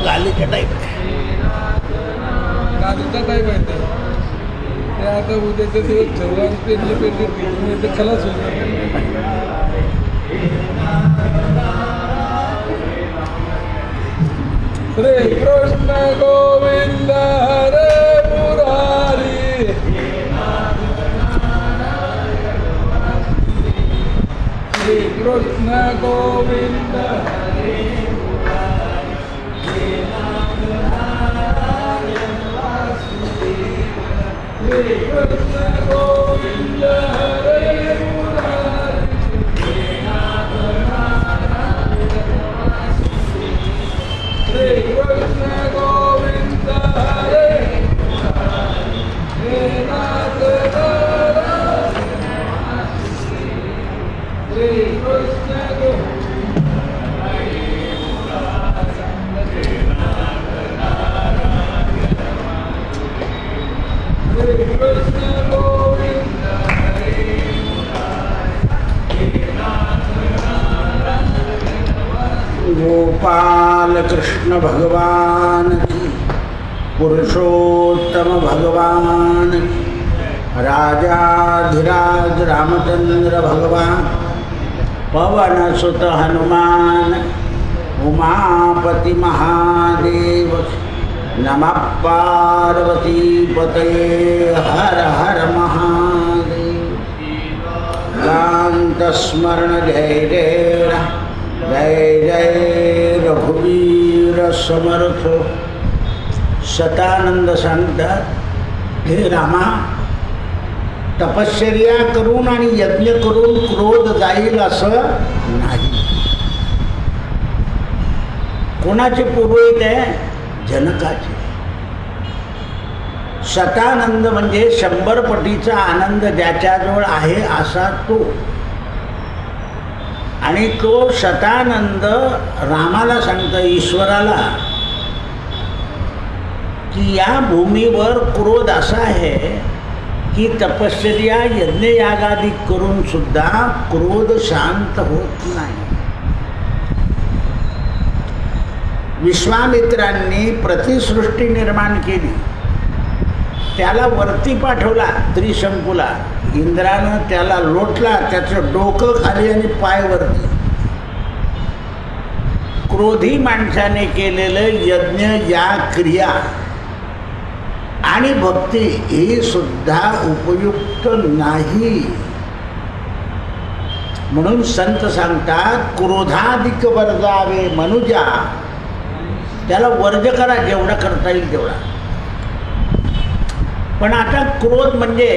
गालीचा type आहे. गालीचा type आहे ते आता उद्याचे दिवस ठरवून पेरले ते खलास होईल. श्री कृष्ण गोविंद हरे मुरारी. श्री कृष्ण गोविंद हरे मुरारी. श्री कृष्ण गोविंद हरे मुरारी. श्री कृष्ण गोविंद हरे हे नाथ श्री कृष्ण गोपाल कृष्ण भगवान की, पुरुषोत्तम भगवान की, राजाधिराज रामचंद्र भगवान, पवन सुत हनुमान, उमापति महादेव, नमः पार्वती पतये हर हर महादेव. कांत स्मरण जय जय राम, जय जय रघुवीर समर्थ. शतानंद सांगतात, हे रामा, तपश्चर्या करून आणि यज्ञ करून क्रोध जाईल असं नाही. कोणाचे पुरोहित आहे? जनकाचे. शतानंद म्हणजे 100 पटीचा आनंद ज्याच्याजवळ आहे असा तो. आणि तो शतानंद रामाला सांगतो, ईश्वराला, की या भूमीवर क्रोध असा आहे की तपश्चर्या यज्ञयागादी करून सुद्धा क्रोध शांत होत नाही. विश्वामित्रांनी प्रतिसृष्टी निर्माण केली, त्याला वरती पाठवला त्रिशंकूला. इंद्रानं त्याला लोटला, त्याचं डोकं खाली आणि पाय वरती. क्रोधी माणसाने केलेलं यज्ञ, या क्रिया आणि भक्ती ही सुद्धा उपयुक्त नाही. म्हणून संत सांगतात, क्रोधाधिक वर्जावे मनुजा. त्याला वर्ज करा, जेवढा करता येईल तेवढा. पण आता क्रोध म्हणजे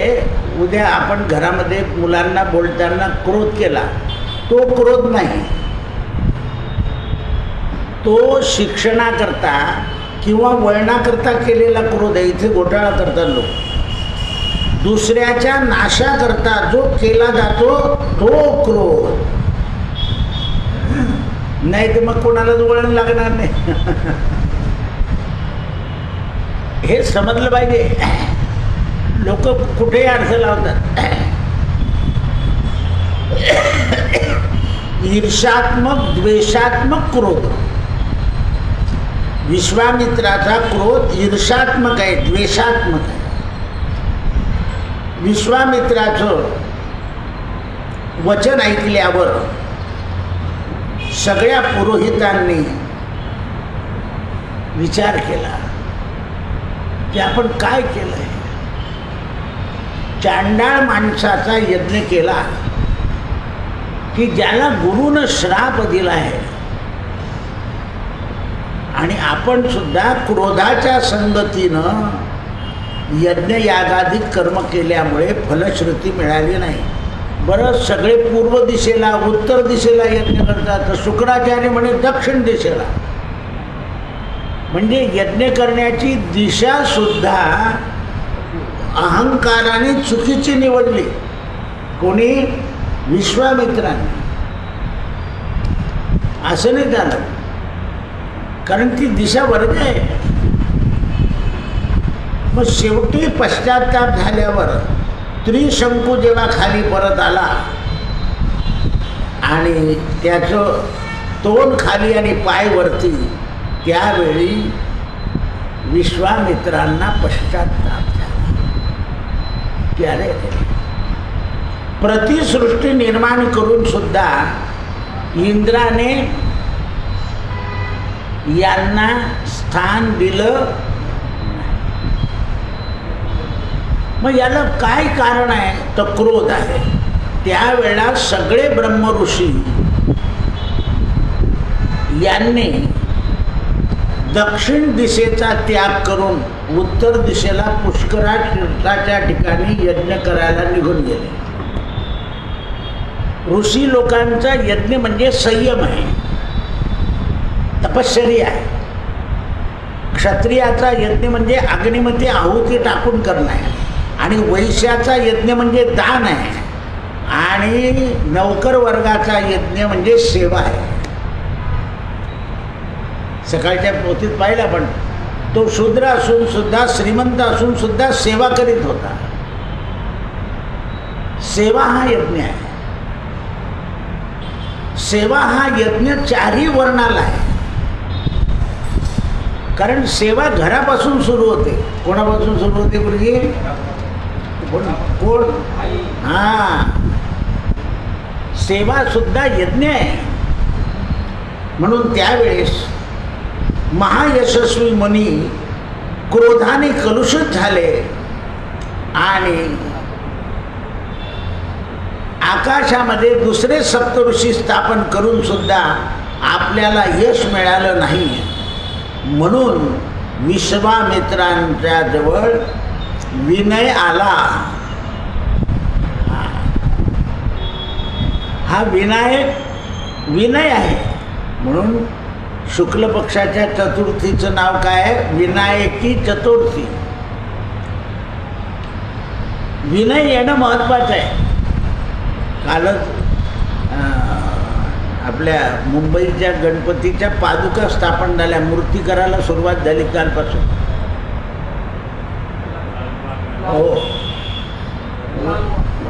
उद्या आपण घरामध्ये मुलांना बोलताना क्रोध केला, तो क्रोध नाही. तो शिक्षणाकरता किंवा वळणाकरता केलेला क्रोध आहे. इथे घोटाळा करतात लोक. दुसऱ्याच्या नाशाकरता जो केला जातो तो क्रोध नाही, तर मग कोणालाच वळण लागणार नाही. हे समजलं पाहिजे. लोक कुठेही अडथळा लावतात. ईर्षात्मक, द्वेषात्मक क्रोध. विश्वामित्राचा क्रोध ईर्षात्मक आहे, द्वेषात्मक आहे. विश्वामित्राचं वचन ऐकल्यावर सगळ्या पुरोहितांनी विचार केला की आपण काय केलंय. चांडाळ माणसाचा यज्ञ केला की ज्याला गुरुनं श्राप दिला आहे, आणि आपण सुद्धा क्रोधाच्या संगतीनं यज्ञयागादी कर्म केल्यामुळे फलश्रुती मिळाली नाही. बरं, सगळे पूर्व दिशेला, उत्तर दिशेला यज्ञ करतात, तर शुक्राचार्य म्हणे दक्षिण दिशेला. म्हणजे यज्ञ करण्याची दिशा सुद्धा अहंकाराने चुकीची निवडली. कोणी? विश्वामित्राने. असं नाही झालं, कारण ती दिशा वर्ग आहे. मग शेवटी पश्चाताप झाल्यावर त्रिशंकू जेव्हा खाली परत आला आणि त्याचं तोंड खाली आणि पाय वरती, त्यावेळी विश्वामित्रांना पश्चाताप झाला की अरे प्रतिसृष्टी निर्माण करून सुद्धा इंद्राने यांना स्थान दिलं. मग याला काय कारण आहे? तर क्रोध आहे. त्यावेळेला सगळे ब्रह्मऋषी यांनी दक्षिण दिशेचा त्याग करून उत्तर दिशेला पुष्करा तीर्थाच्या ठिकाणी यज्ञ करायला निघून गेले. ऋषी लोकांचा यज्ञ म्हणजे संयम आहे, तपश्चर्या आहे. क्षत्रियाचा यज्ञ म्हणजे अग्निमध्ये आहुती टाकून करणं आहे, आणि वैश्याचा यज्ञ म्हणजे दान आहे, आणि नौकर वर्गाचा यज्ञ म्हणजे सेवा आहे. सकाळच्या पोथीत पाहिलं आपण, तो शूद्र असून सुद्धा, श्रीमंत असून सुद्धा सेवा करीत होता. सेवा हा यज्ञ आहे. सेवा हा यज्ञ चारही वर्णाला आहे. कारण सेवा घरापासून सुरू होते. कोणापासून सुरू होते गुरुजी? कोण? हा, सेवा सुद्धा यज्ञ आहे. म्हणून त्यावेळेस महायशस्वी मुनी क्रोधाने कलुषित झाले आणि आकाशामध्ये दुसरे सप्तऋषी स्थापन करून सुद्धा आपल्याला यश मिळालं नाही. म्हणून विश्वामित्रांच्या जवळ विनय आला. हा विनय आहे. म्हणून शुक्ल पक्षाच्या चतुर्थीचं नाव काय आहे? विनायकी चतुर्थी. विनय येणं महत्त्वाचं आहे. कालच आपल्या मुंबईच्या गणपतीच्या पादुका स्थापन झाल्या, मूर्ती करायला सुरुवात झाली कालपासून. हो,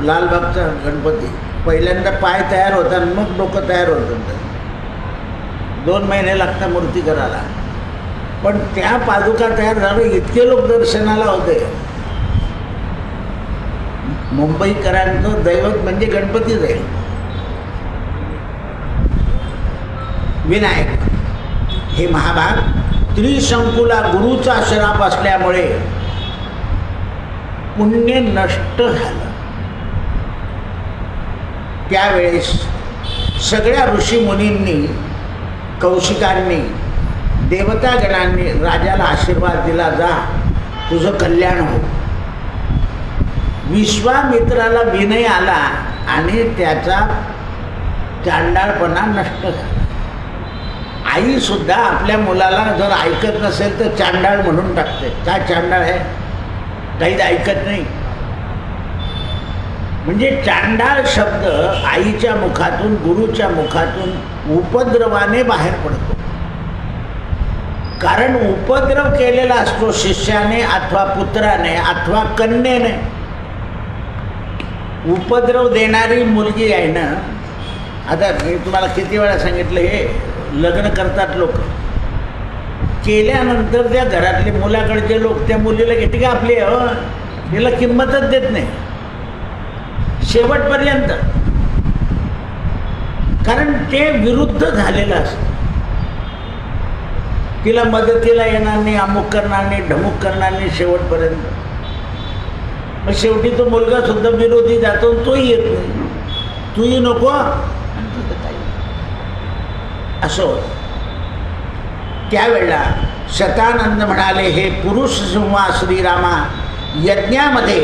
लालबागचा गणपती पहिल्यांदा पाय तयार होतात, मग डोकं तयार होतं. 2 महिने लागतात मूर्ती करायला. पण त्या पादुका तयार झालं, इतके लोक दर्शनाला होते. मुंबईकरांचं दैवत म्हणजे गणपतीच आहे. विनायक हे महाभाग त्रिशंकूला गुरुचा श्राप असल्यामुळे पुण्य नष्ट झालं. त्यावेळेस सगळ्या ऋषीमुनींनी, कौशिकांनी, देवतागणांनी राजाला आशीर्वाद दिला, जा तुझं कल्याण हो. विश्वामित्राला विनय आला आणि त्याचा चांडाळपणा नष्ट झाला. आई सुद्धा आपल्या मुलाला जर ऐकत नसेल तर चांडाळ म्हणून टाकते. काय चांडाळ आहे? काहीच ऐकत नाही. म्हणजे चांडाळ शब्द आईच्या मुखातून, गुरुच्या मुखातून उपद्रवाने बाहेर पडतो. कारण उपद्रव केलेला असतो शिष्याने अथवा पुत्राने अथवा कन्येने. उपद्रव देणारी मुलगी आहे ना. आता मी तुम्हाला किती वेळा सांगितलं, हे लग्न करतात लोक, केल्यानंतर त्या घरातले मुलाकडचे लोक त्या मुलीला घेते का आपली, तिला किंमतच देत नाही शेवटपर्यंत. कारण ते विरुद्ध झालेलं असतं. तिला मदतीला येणार नाही, अमुक करणार नाही, ढमुक करणार नाही शेवटपर्यंत. मग शेवटी तो मुलगा सुद्धा विरोधी जातो, तोही येत नाही. तूही नको असं होतं. त्यावेळेला शतानंद म्हणाले, हे पुरुष सिंहा श्रीरामा, यज्ञामध्ये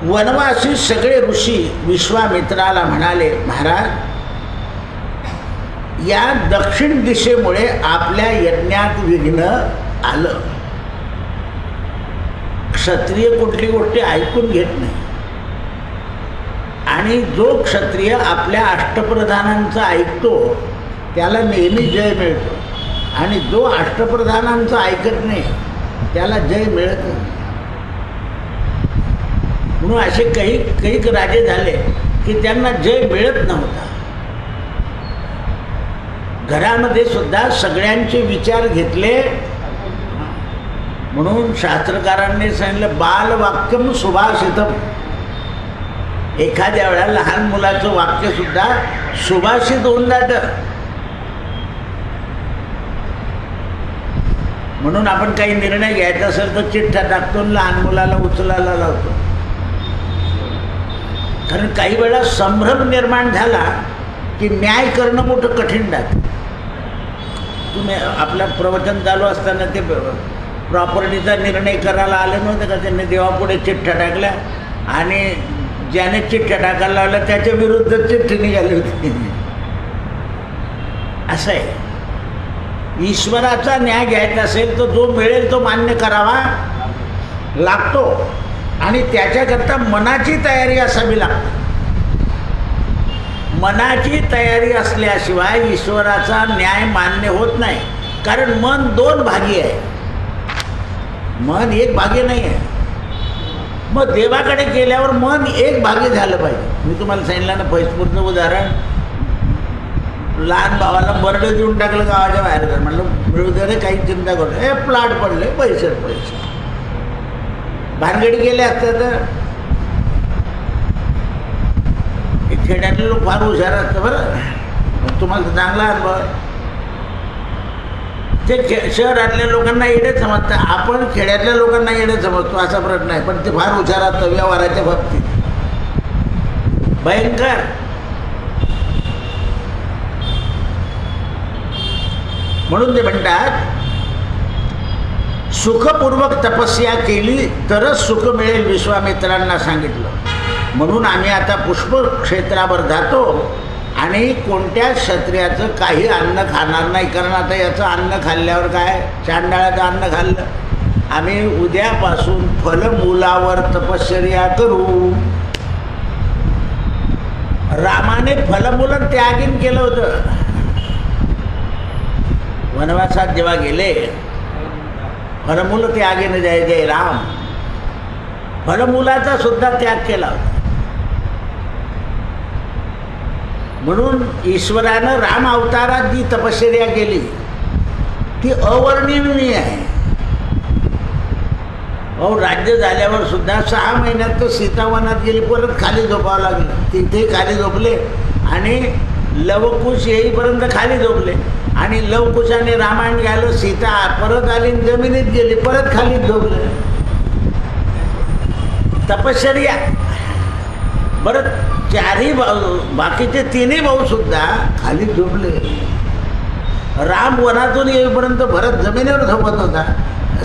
वनवासी सगळे ऋषी विश्वामित्राला म्हणाले, महाराज, या दक्षिण दिशेमुळे आपल्या यज्ञात विघ्न आलं. क्षत्रिय कुठली गोष्टी ऐकून घेत नाही, आणि जो क्षत्रिय आपल्या अष्टप्रधानांचं ऐकतो त्याला नेहमी जय मिळतो, आणि जो अष्टप्रधानांचं ऐकत नाही त्याला जय मिळत नाही. म्हणून असे काही राजे झाले की त्यांना जय मिळत नव्हता. घरामध्ये सुद्धा सगळ्यांचे विचार घेतले. म्हणून शास्त्रकारांनी सांगितलं बालवाक्यम सुभाषितम. एखाद्या वेळा लहान मुलाचं वाक्य सुद्धा सुभाषित होऊन जातं. म्हणून आपण काही निर्णय घ्यायचा असेल तर चिठ्ठ्या टाकतो आणि लहान मुलाला उचलायला लावतो. कारण काही वेळा संभ्रम निर्माण झाला की न्याय करणं मोठं कठीण जातं. तुम्ही आपलं प्रवचन चालू असताना ते प्रॉपर्टीचा निर्णय करायला आले नव्हते का? त्यांनी देवापुढे चिठ्ठ्या टाकल्या आणि ज्याने चिठ्ठ्या टाकायला लावल्या त्याच्या विरुद्ध चिठ्ठी निघाली होती. असं आहे. ईश्वराचा न्याय घ्यायचा असेल तर जो मिळेल तो मान्य करावा लागतो आणि त्याच्याकरता मनाची तयारी असावी लागते. मनाची तयारी असल्याशिवाय ईश्वराचा न्याय मान्य होत नाही. कारण मन दोन भागी आहे, मन एक भागी नाही आहे. मग देवाकडे गेल्यावर मन एक भागी झालं पाहिजे. मी तुम्हाला सांगितलं ना फैजपूरचं उदाहरण. लहान भावाला बर्ड देऊन टाकलं गावाच्या बाहेर कर. म्हणलं मिळू दे रे, काही चिंता करू. हे प्लॉट पडले, पैसे पैसे भानगडी गेले असते तर. खेड्यातले लोक फार हुशार असतं बरं. तुम्हाला चांगला अनुभव. ते शहरातल्या लोकांना येडे समजतात, आपण खेड्यातल्या लोकांना येडे समजतो असा प्रश्न आहे. पण ते फार हुशार असतं व्यवहाराच्या बाबतीत, भयंकर. म्हणून ते म्हणतात सुखपूर्वक तपस्या केली तरच सुख मिळेल, विश्वामित्रांना सांगितलं. म्हणून आम्ही आता पुष्प क्षेत्रावर जातो आणि कोणत्या क्षत्रियाचं काही अन्न खाणार नाही. कारण आता याचं अन्न खाल्ल्यावर काय, चांडाळाचं अन्न खाल्लं. आम्ही उद्यापासून फलमूलावर तपश्चर्या करू. रामाने फलमूलन त्यागीन केलं होतं. वनवासात जेव्हा गेले, फलमूल त्यागीन जय जय राम, फलमूलाचा सुद्धा त्याग केला होता. म्हणून ईश्वरानं राम अवतारात जी तपश्चर्या केली ती अवर्णनीय आहे. अहो, राज्य झाल्यावर सुद्धा 6 महिन्यात तर सीतावनात गेली, परत खाली झोपावं लागलं. तिथे खाली झोपले आणि लवकुश येईपर्यंत खाली झोपले आणि लवकुशाने रामायण घ्यायला सीता परत आली, जमिनीत गेली, परत खाली झोपले. तपश्चर्या. बरं, चारही भाऊ, बाकीचे 3ही भाऊ सुद्धा खाली झोपले. राम वनातून येईपर्यंत भरत जमिनीवर झोपत होता.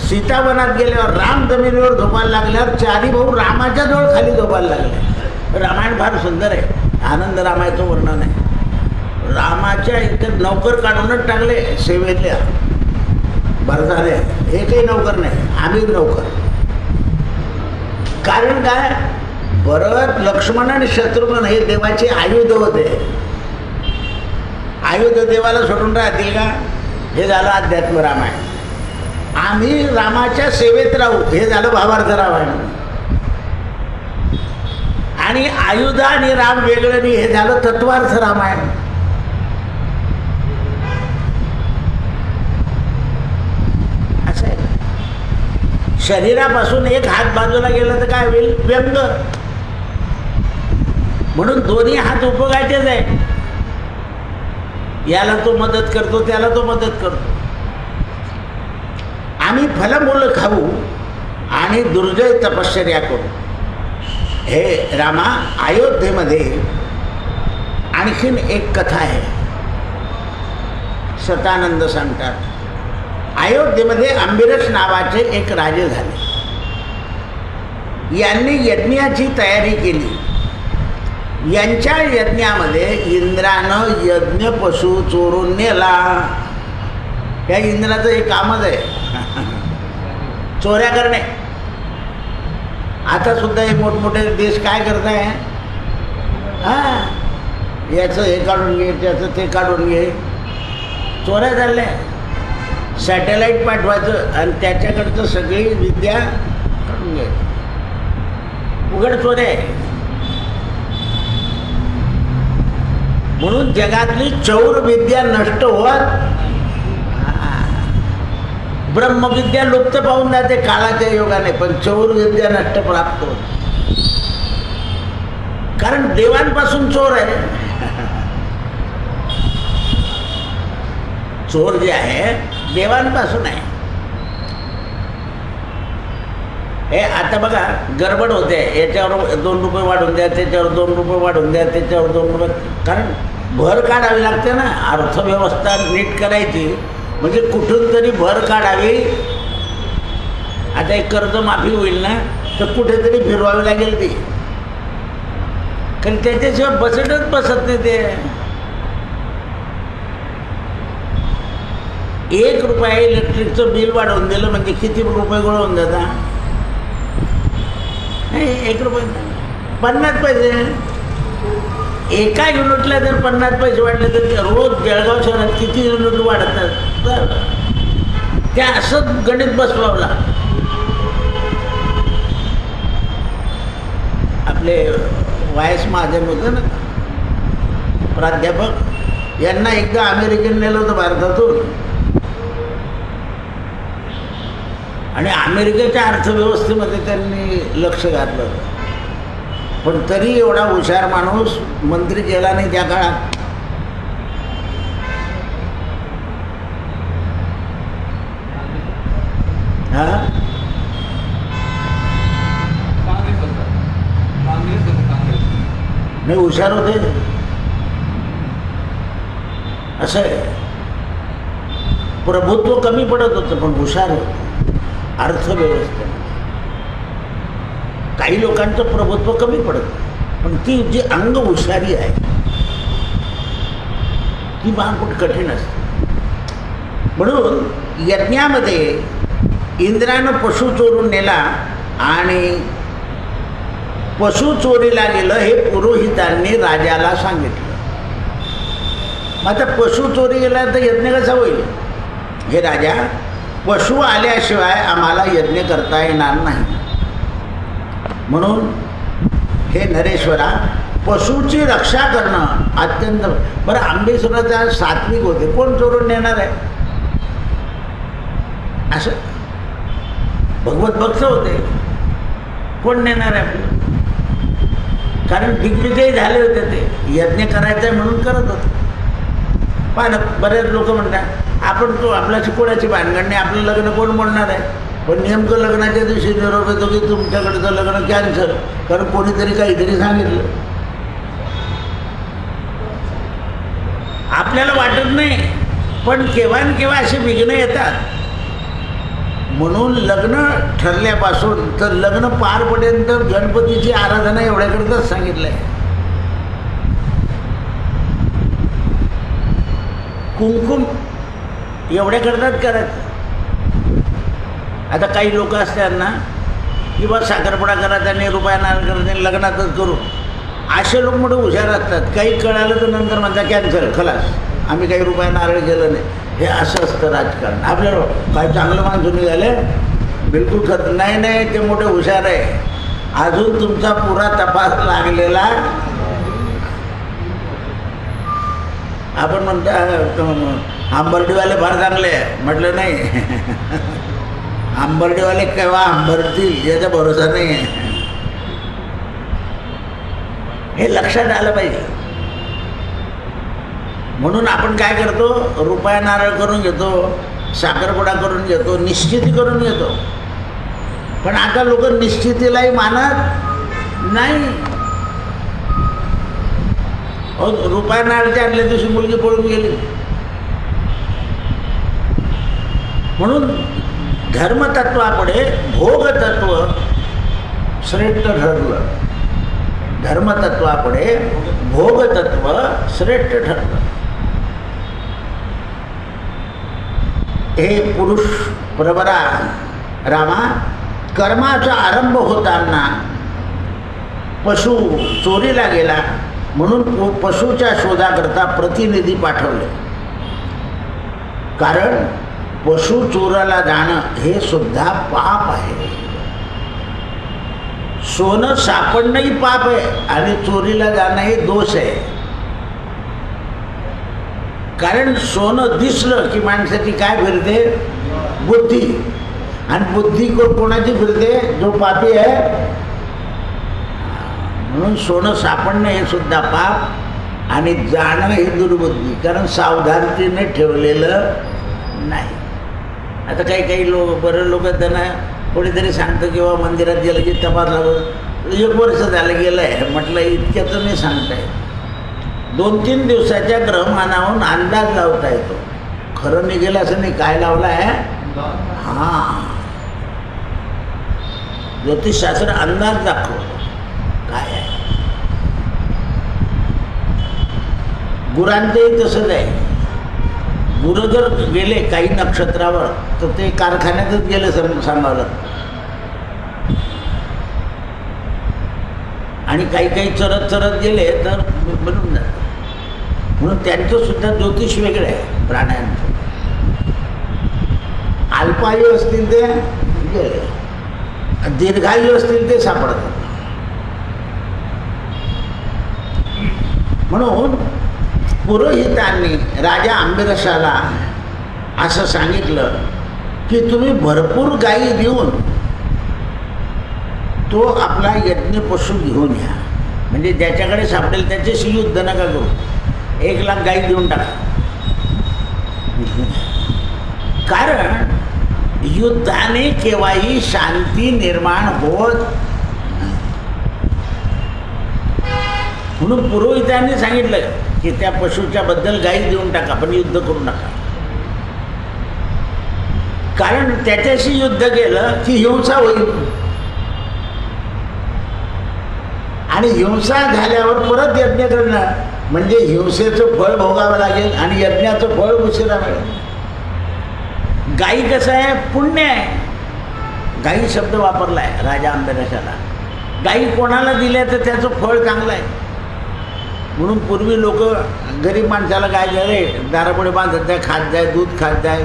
सीता वनात गेल्यावर राम जमिनीवर झोपायला लागल्यावर 4ही भाऊ रामाच्या जवळ खाली झोपायला लागले. रामायण फार सुंदर आहे. आनंद रामायचं वर्णन आहे. रामाच्या इथे नौकर काढूनच टाकले सेवेतल्या भरताने. एकही नौकर नाही, आम्हीच नौकर. कारण काय, भरत, लक्ष्मण आणि शत्रुघ्न हे देवाचे आयुध होते. आयुध देवाला सोडून राहतील का? हे झालं अध्यात्म रामायण. आम्ही रामाच्या सेवेत राहू, हे झालं भावार्थ रामायण. आणि आयुध आणि राम वेगळं नाही, हे झालं तत्वार्थ रामायण. असं आहे. शरीरापासून एक हात बाजूला गेला तर काय होईल? व्यंग. म्हणून दोन्ही हात उपयोगाचेच आहे. याला तो मदत करतो, त्याला तो मदत करतो. आम्ही फलमूल खाऊ आणि दुर्जय तपश्चर्या करू. हे रामा, अयोध्येमध्ये आणखीन एक कथा आहे. शतानंद सांगतात, अयोध्येमध्ये अंबिरस नावाचे एक राजे झाले. यांनी यज्ञाची तयारी केली. यांच्या यज्ञामध्ये इंद्रानं यज्ञ पशु चोरून नेला. या इंद्राचं एक कामच आहे चोऱ्या करणे. आता सुद्धा हे मोठमोठे देश काय करत आहे? हां, याचं हे काढून घे, त्याचं ते काढून घे. चोऱ्या चालल्या. सॅटेलाईट पाठवायचं आणि त्याच्याकडचं सगळी विद्या काढून घे. उघड चोऱ्या आहे. म्हणून जगातली चौर विद्या नष्ट होत, ब्रह्मविद्या लुप्त पाहून जाते काळाच्या योगाने, पण चौर विद्या नष्ट प्राप्त होत. कारण देवांपासून चोर आहे. चोर जे आहे देवांपासून आहे. हे आता बघा गडबड होते, याच्यावर 2 रुपये वाढून द्या, त्याच्यावर 2 रुपये वाढून द्या, त्याच्यावर 2 रुपये, कारण भर काढावी लागते ना. अर्थव्यवस्था नीट करायची म्हणजे कुठून तरी भर काढावी. आता एक कर्जमाफी होईल ना तर कुठेतरी फिरवावी लागेल ती, कारण त्याच्याशिवाय बसतच बसत नाही ते. 1 रुपया इलेक्ट्रिकचं बिल वाढवून दिलं म्हणजे किती रुपये गोळा होऊन जातात? 1 रुपये 50 पैसे. एका युनिटला जर 50 पैसे वाढले तर रोज जळगाव शहरात किती युनिट वाढतात? त्या असंच गणित बसवावं लागतं. आपले वायस महाजन होते ना प्राध्यापक, यांना एकदा अमेरिकेने नेलं होतं भारतातून, आणि अमेरिकेच्या अर्थव्यवस्थेमध्ये त्यांनी लक्ष घातलं होतं. पण तरी एवढा हुशार माणूस मंत्री केला नाही त्या काळात. हा, नाही हुशार होते. असं आहे, प्रभुत्व कमी पडत होतं पण हुशार होतं. अर्थव्यवस्था काही लोकांचं प्रभुत्व कमी पडतं, पण ती जी अंग हुशारी आहे ती खूप कठीण असते. म्हणून यज्ञामध्ये इंद्रानं पशु चोरून नेला आणि पशु चोरीला गेलं हे पुरोहितांनी राजाला सांगितलं. मग आता पशु चोरी गेला तर यज्ञ कसा होईल? हे राजा, पशु आल्याशिवाय आम्हाला यज्ञ करता येणार नाही. म्हणून हे नरेश्वरा, पशुची रक्षा करणं अत्यंत. बरं, आंबेश्वराचा सात्विक होते, कोण चोरून नेणार आहे? असं भगवत भक्त होते, कोण नेणार आहे आपलं? कारण दिग्विजय झाले होते, ते यज्ञ करायचं आहे म्हणून करत होते. पण बरेच लोक म्हणतात आपण तो आपल्याची कोणाची भानगड नाही, आपलं लग्न कोण म्हणणार आहे? पण नेमकं लग्नाच्या दिवशी निरोप येतो की तुमच्याकडचं लग्न कॅन्सल, कारण कोणीतरी काहीतरी सांगितलं. आपल्याला वाटत नाही, पण केव्हा न केव्हा असे विघ्न येतात. म्हणून लग्न ठरल्यापासून तर लग्न पार पडेल तर गणपतीची आराधना एवढ्याकरताच सांगितलं आहे. कुंकुम एवढ्याकरताच करायचं. आता काही लोक असतात ना की बा साखरपुडा करायचा नाही, रुपया नारळ करायचा नाही, लग्नातच करू. असे लोक मोठे हुशार असतात. काही कळालं तर नंतर म्हणतात कॅन्सल, खलास, आम्ही काही रुपया नारळ केलं नाही. हे असं असतं राजकारण. आपल्याला काय चांगलं माणसं निघाले, बिलकुल खरं नाही. नाही, ते मोठे हुशार आहे. अजून तुमचा पुरा तपास लागलेला. आपण म्हणता आंबर्डीवाले फार चांगले आहे, म्हटलं नाही. आंबर्डीवाले केव्हा आंबरतील याचा भरोसा नाही आहे. हे लक्षात आलं पाहिजे. म्हणून आपण काय करतो, रुपया नारळ करून घेतो, साखरपुडा करून घेतो, निश्चिती करून घेतो. पण आता लोक निश्चितीलाही मानत नाही. रुपया नारळच्या आणल्या दिवशी मुलगी पळून गेली. म्हणून धर्मतत्वापुढे भोगतत्व श्रेष्ठ ठरलं. धर्मतत्वापुढे भोगतत्व श्रेष्ठ ठरलं. हे पुरुष प्रवरा रामा, कर्माचा आरंभ होताना पशु चोरीला गेला म्हणून पशुच्या शोधाकरता प्रतिनिधी पाठवले. कारण पशु चोराला जाणं हे सुद्धा पाप आहे. सोनं सापडणंही पाप आहे आणि चोरीला जाणं हे दोष आहे. कारण सोनं दिसलं की माणसाची काय फिरते? बुद्धी. आणि बुद्धी कोणाची फिरते? जो पापी आहे. म्हणून सोनं सापडणं हे सुद्धा पाप आणि जाणं हे दुर्बुद्धी, कारण सावधानतेने ठेवलेलं नाही. आता काही लोक, बरं लोक त्यांना कोणीतरी सांगतं किंवा मंदिरात गेलं की तपास लागत 1 वर्ष झालं गेलं आहे. म्हटलं इतक्याचं नाही सांगताय. 2-3 दिवसाच्या ग्रहमानाहून अंदाज लावता येतो. खरं निघेल असं नाही. काय लावला आहे? हां, ज्योतिषशास्त्र अंदाज दाखवतो काय आहे. गुरांचंही तसंच आहे. गुरु जर गेले काही नक्षत्रावर तर ते कारखान्यातच गेले सांगावं लागतं. आणि काही चरत गेले तर बनून जातात. म्हणून त्यांचं सुद्धा ज्योतिष वेगळं आहे प्राण्यांचं. अल्पायू असतील ते गेले, दीर्घायू असतील ते सापडतात. म्हणून पुरोहितांनी राजा आंबिरसाला असं सांगितलं की तुम्ही भरपूर गायी देऊन तो आपला यज्ञ पशु घेऊन या. म्हणजे ज्याच्याकडे सापडेल त्याच्याशी युद्ध नका करू. 1 लाख गायी देऊन टाका. कारण युद्धाने केव्हाही शांती निर्माण होत नाही. म्हणून पुरोहितांनी सांगितलं की त्या पशुच्या बद्दल गायी देऊन टाका, पण युद्ध करू नका. कारण त्याच्याशी युद्ध केलं की हिंसा होईल. आणि हिंसा झाल्यावर परत यज्ञ करणं म्हणजे हिंसेचं फळ भोगावं लागेल आणि यज्ञाचं फळ उशिरा मिळेल. गायी कसं आहे? पुण्य आहे. गायी शब्द वापरला आहे राजा आंबिरसाला. गायी कोणाला दिल्या तर त्याचं फळ चांगलं आहे. म्हणून पूर्वी लोक गरीब माणसाला गाय रे दारापुढे बांधत जाय, खात जाय, दूध खात जाय,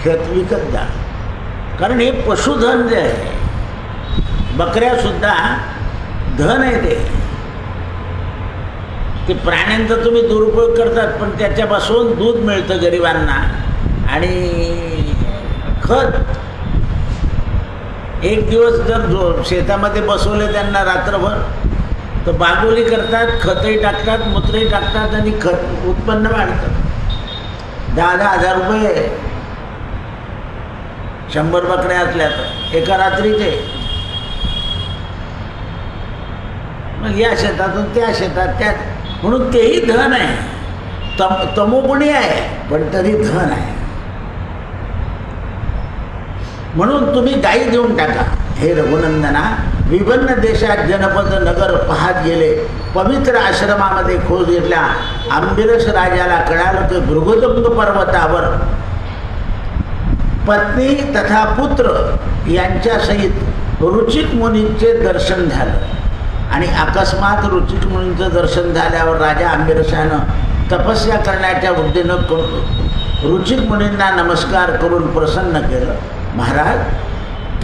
खेत विकत जा. कारण हे पशुधन जे आहे, बकऱ्यासुद्धा धन आहे. ते प्राण्यांचा तुम्ही दुरुपयोग करतात, पण त्याच्यापासून दूध मिळतं गरिबांना आणि खत. एक दिवस जर शेतामध्ये बसवले त्यांना रात्रभर तर बागोली करतात, खतही टाकतात, मूत्रही टाकतात आणि खत उत्पन्न वाढतं. 10,000 हजार रुपये 100 बकऱ्या असल्या तर एका रात्रीचे. मग या शेतातून त्या शेतात त्या. म्हणून तेही धन आहे. तमोगुणी आहे पण तरी धन आहे. म्हणून तुम्ही गायी देऊन टाका. हे रघुनंदना, विभिन्न देशात जनपद नगर पाहत गेले. पवित्र आश्रमामध्ये खोज घेतल्या. आंबिरस राजाला कळालं की भृगुतुंग पर्वतावर पत्नी तथा पुत्र यांच्यासहित रुचिक मुनींचे दर्शन झालं. आणि अकस्मात रुचिक मुनींचं दर्शन झाल्यावर राजा आंबिरसानं तपस्या करण्याच्या वृत्तीनं रुचिक मुनींना नमस्कार करून प्रसन्न केलं. महाराज,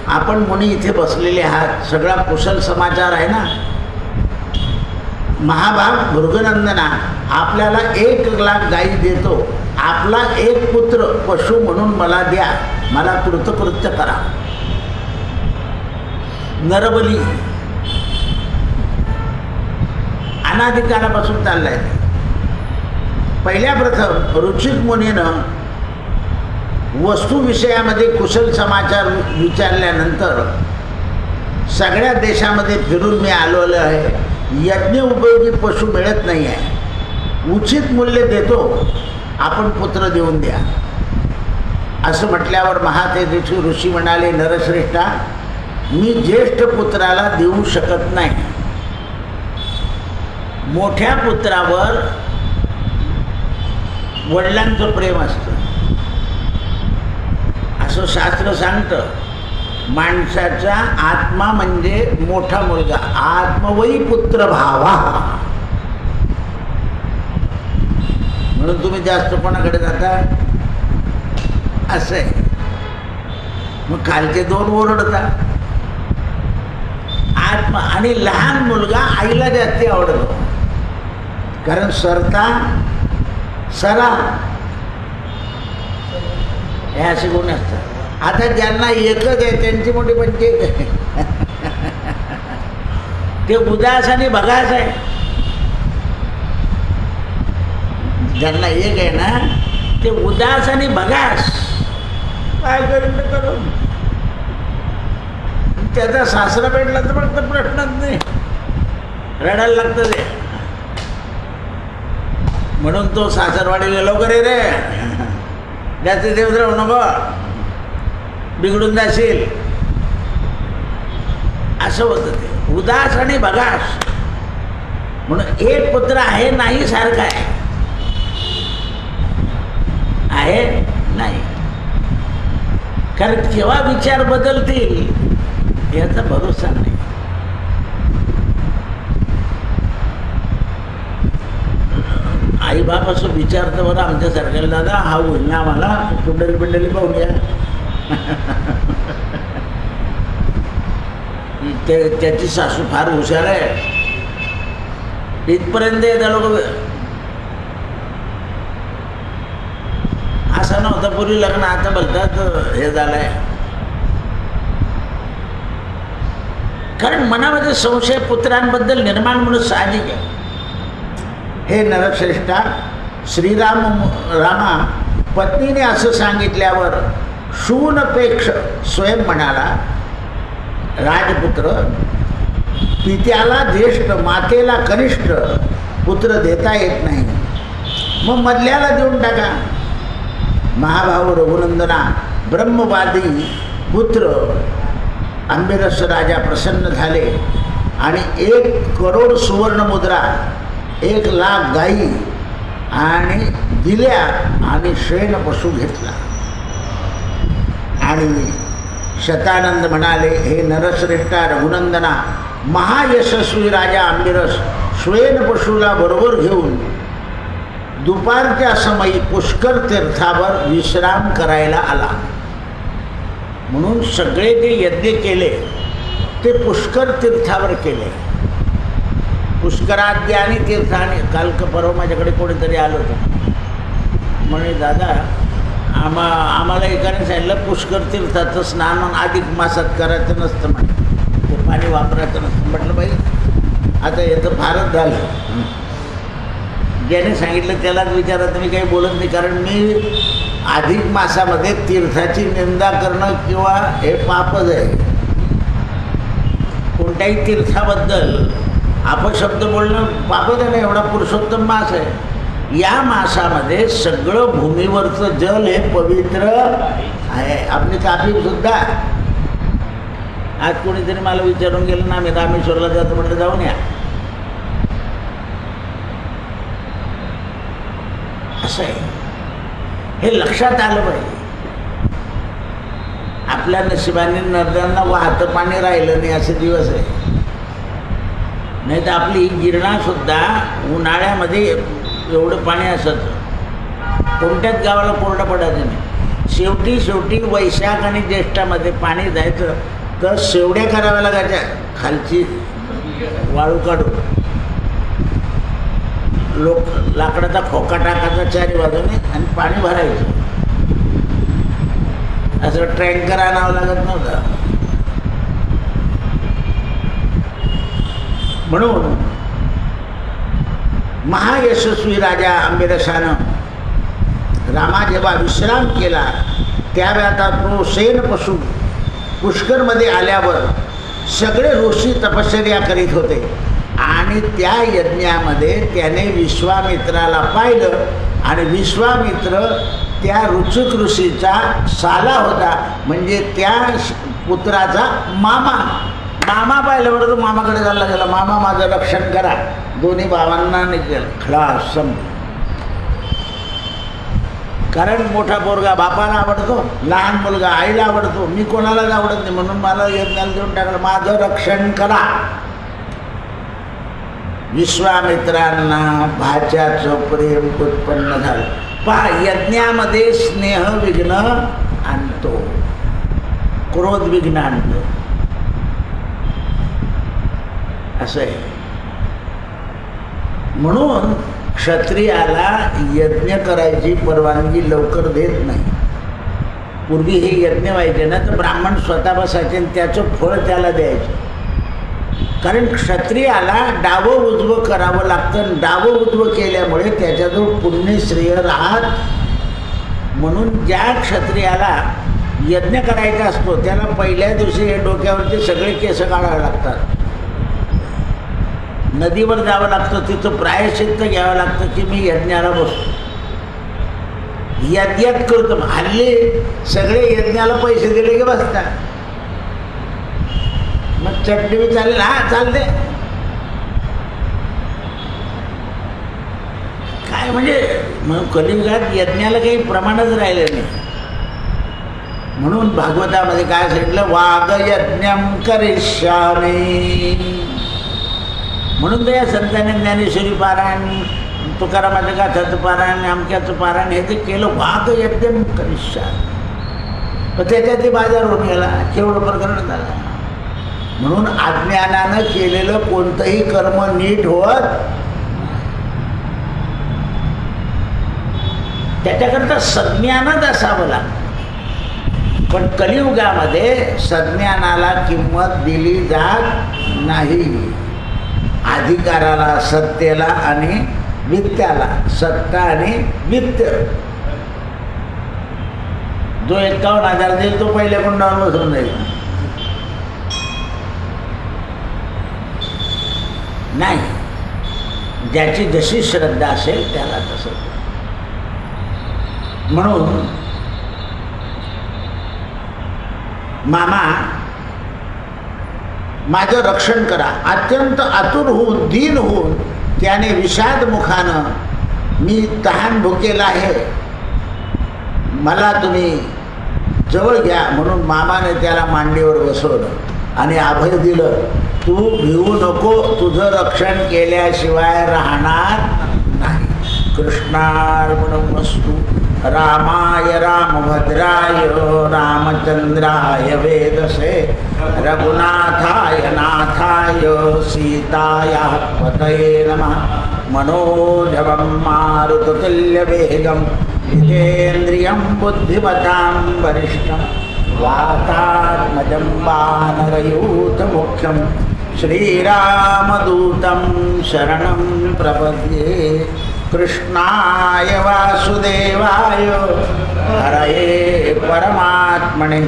आपण मुनी इथे बसलेले आहात, सगळा कुशल समाचार आहे ना? महाभाग भृगुनंदना, आपल्याला 1 लाख गायी देतो. आपला 1 पुत्र पशु म्हणून मला द्या. मला कृतकृत्य करा. नरबली अनादिकालापासून चाललाय. पहिल्या प्रथम रुचिक मुनीनं वस्तूविषयामध्ये कुशल समाचार विचारल्यानंतर सगळ्या देशामध्ये फिरून मी आलेलो आहे. यज्ञ उपयोगी पशु मिळत नाही आहे. उचित मूल्य देतो. आपण पुत्र देऊन द्या. असं म्हटल्यावर महातेजस्वी ऋषी म्हणाले, नरश्रेष्ठा, मी ज्येष्ठ पुत्राला देऊ शकत नाही. मोठ्या पुत्रावर वडिलांचं प्रेम असतं असं शास्त्र सांगतं. माणसाचा आत्मा म्हणजे मोठा मुलगा. आत्मवै पुत्र भावा. म्हणून तुम्ही जास्त कोणाकडे जाता? असं आहे. मग खालचे 2 ओरडतात. आत्मा आणि लहान मुलगा आईला जास्ती आवडतो. कारण सरता सरा हे असे गुण असतात. आता ज्यांना एकच आहे त्यांची मोठी पंचायत आहे. ते उदास आणि भगास आहे. ज्यांना एक आहे ना ते उदास आणि भगास. काय करून ते करून त्याचा सासरा भेटला तर फक्त प्रश्नच नाही, रडायला लागतं ते. म्हणून तो सासरवाडीला लवकर ये रे, जास्त दिवस राहू नको, बिघडून जाशील, असं होतं ते. उदास आणि भगास. म्हणून एक पुत्र आहे नाही सारखा आहे नाही. कारण केव्हा विचार बदलतील याचा भरोसा नाही. आई बाप असं विचारतं बरं आमच्यासारख्याला, दादा हा होईल ना आम्हाला, कुंडली बिंडली पाहून या. त्याची सासू फार हुशार आहे, इथपर्यंत येतात लोक. असं नव्हतं पूर्वी लग्न, आता बोलतात हे झालंय. कारण मनामध्ये संशय पुत्रांबद्दल निर्माण म्हणून साहजिक आहे. हे नरश्रेष्ठा, रामा पत्नीने असं सांगितल्यावर शूनपेक्ष स्वयं म्हणाला, राजपुत्र, पित्याला ज्येष्ठ मातेला कनिष्ठ पुत्र देता येत नाही, मग मधल्याला देऊन टाका. महाभाऊ रघुनंदना ब्रह्मवादी पुत्र अंबिरस राजा प्रसन्न झाले आणि 1 करोड सुवर्णमुद्रा 1,00,000 गायी आणि दिल्या आणि शयन पशु घेतला. आणि शतानंद म्हणाले, हे नरश्रेष्ठा रघुनंदना, महायशस्वी राजा अंबिरस श्वेन पशुला बरोबर घेऊन दुपारच्या समयी पुष्कर तीर्थावर विश्राम करायला आला. म्हणून सगळे जे यज्ञ केले ते पुष्कर तीर्थावर केले. पुष्कराद्य आणि तीर्थाने. काल परवा माझ्याकडे कोणीतरी आलं होतं, म्हणे दादा आम्हाला एकाने सांगितलं पुष्कर तीर्थाचं स्नान अधिक मासात करायचं नसतं, म्हणे ते पाणी वापरायचं नसतं. म्हटलं बाई आता याचं फारच झालं. ज्याने सांगितलं त्यालाच विचारा, तुम्ही काही बोलत नाही. कारण मी अधिक मासामध्ये तीर्थाची निंदा करणं किंवा हे पापच आहे. कोणत्याही तीर्थाबद्दल अपशब्द बोलणं पापच आहे ना. एवढा पुरुषोत्तम मास आहे. या मासामध्ये सगळं भूमीवरचं जल हे पवित्र आहे. आपली काफीसुद्धा. आज कोणीतरी मला विचारून गेलं ना, मी रामेश्वरला जातो, म्हटलं जाऊन या. असं आहे, हे लक्षात आलं पाहिजे. आपल्या नशिबाने नद्यांना वाहतं पाणी राहिलं नाही असे दिवस आहे. नाही तर आपली गिरणासुद्धा उन्हाळ्यामध्ये एवढं पाणी असतं, कोणत्याच गावाला कोरडं पडायचं नाही. शेवटी वैशाख आणि ज्येष्ठामध्ये पाणी जायचं तर शेवड्या कराव्या लागायच्या, खालची वाळू काढून. लोक लाकडाचा खोका टाकायचा 4 बाजूने आणि पाणी भरायचं. असं टँकर आणावं लागत नव्हतं. म्हणून महायशस्वी राजा अंबिरसानं रामा जेव्हा विश्राम केला त्यावेळी आता तो सेन पशु पुष्करमध्ये आल्यावर सगळे ऋषी तपश्चर्या करीत होते आणि त्या यज्ञामध्ये त्याने विश्वामित्राला पाहिलं आणि विश्वामित्र त्या ऋचुक ऋषीचा साला होता, म्हणजे त्या पुत्राचा मामा. मामा पाहिल्यावर तो मामाकडे चालला गेला, मामा माझं रक्षण करा. दोन्ही भावांना निघेल खलास संपलं. कारण मोठा पोरगा बापाला आवडतो, लहान मुलगा आईला आवडतो, मी कोणालाच आवडत नाही, म्हणून मला यज्ञाला देऊन टाकलं, माझं रक्षण करा. विश्वामित्रांना भाच्याचं प्रेम उत्पन्न झालं. पहा, यज्ञामध्ये स्नेह विघ्न आणतो, क्रोध विघ्न आणतो, असं आहे. म्हणून क्षत्रियाला यज्ञ करायची परवानगी लवकर देत नाही. पूर्वी हे यज्ञ व्हायचे ना तर ब्राह्मण स्वतः बसायचे आणि त्याचं फळ त्याला द्यायचं. कारण क्षत्रियाला डावं उजवं करावं लागतं. डावं उजवं केल्यामुळे त्याच्याजवळ पुण्यश्रेय राहत. म्हणून ज्या क्षत्रियाला यज्ञ करायचा असतो त्याला पहिल्या दिवशी हे डोक्यावरचे सगळे केस काढावे लागतात. नदीवर जावं लागतं, तिथं प्रायश्चित्त घ्यावं लागतं की मी यज्ञाला बसतो. यज्ञात करतो. हल्ली सगळे यज्ञाला पैसे दिले की बसतात. मग चटणी बी चालेल, हा चालते. काय म्हणजे मग कलियुगात यज्ञाला काही प्रमाणच राहिलं नाही. म्हणून भागवतामध्ये काय सांगितलं, वाघ यज्ञम करिष्यामि. म्हणून तर या संतांनी ज्ञानेश्वरी पारायण, तुकारामाचं गाथाचं पारायण, अमक्याचं पारायण हे ते केलं. वाघ यज्ञम करिष्यामि. पण त्याच्यात ते बाजार होऊन गेला, केवढं प्रकरण झालं. म्हणून अज्ञानानं केलेलं कोणतंही कर्म नीट होत. त्याच्याकरता सज्ञानच असावं लागतं. पण कलियुगामध्ये सज्ञानाला किंमत दिली जात नाही. अधिकाराला, सत्तेला आणि वित्त्याला. सत्ता आणि वित्त. जो 51,000 देईल तो पहिल्या कुंडावर बसून जाईल. नाही, ज्याची जशी श्रद्धा असेल त्याला तसं. म्हणून मामा माझं रक्षण करा. अत्यंत आतुर होऊन, दीन होऊन त्याने विषाद मुखानं, मी तहान भुकेला आहे, मला तुम्ही जवळ घ्या. म्हणून मामाने त्याला मांडीवर बसवलं आणि अभय दिलं. तू भिवू नको, तुझं रक्षण केल्याशिवाय राहणार नाही. कृष्णार्पणमस्तु. रामाय रामभद्राय रामचंद्राय वेदसे रघुनाथाय नाथाय सीतायाः पतये नमः. मनोजवं मारुततुल्यवेगं जितेन्द्रियं बुद्धिमतां वरिष्ठं वातात्मजं वानरयूथमुख्यं श्रीरामदूतं शरणं प्रपद्ये. कृष्णाय वासुदेवाय हरये परमात्मने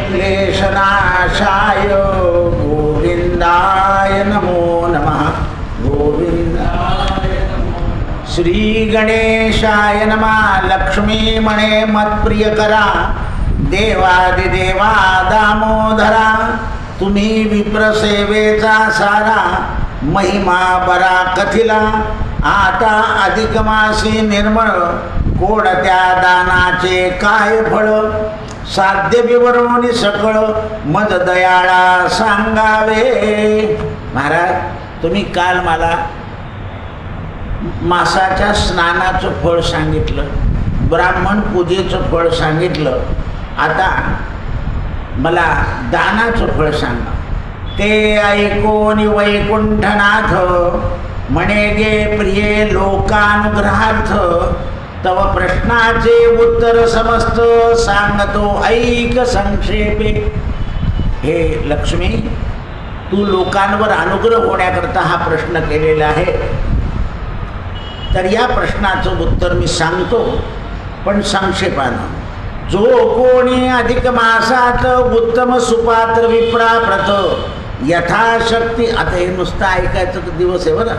क्लेशनाशाय गोविंदाय नमो नमः. गोविंदाय श्री गणेशाय नमः. लक्ष्मीमणे मत्प्रियकरा देवादिदेवा दामोदरा. तुम्ही विप्रसेवेचा सारा महिमा बरा कथिला. आता अधिक मासी निर्मळ कोडत्या दानाचे काय फळ. साध्य विवरणी सकळ मद दयाळा सांगावे. महाराज तुम्ही काल मला मासाच्या स्नानाचं फळ सांगितलं, ब्राह्मण पूजेचं फळ सांगितलं. आता मला दानाचं फळ सांगा. ते ऐकून वैकुंठनाथ म्हणे गे प्रिये लोकानुग्रहार्थ. तव प्रश्नाचे उत्तर समस्त सांगतो ऐक संक्षेपे. हे लक्ष्मी, तू लोकांवर अनुग्रह होण्याकरता हा प्रश्न केलेला आहे. तर या प्रश्नाचं उत्तर मी सांगतो, पण संक्षेपानं. जो कोणी अधिक मासात उत्तम सुपात्र विप्राप्रत यथाशक्ती. आता हे नुसतं ऐकायचं दिवस आहे बरं.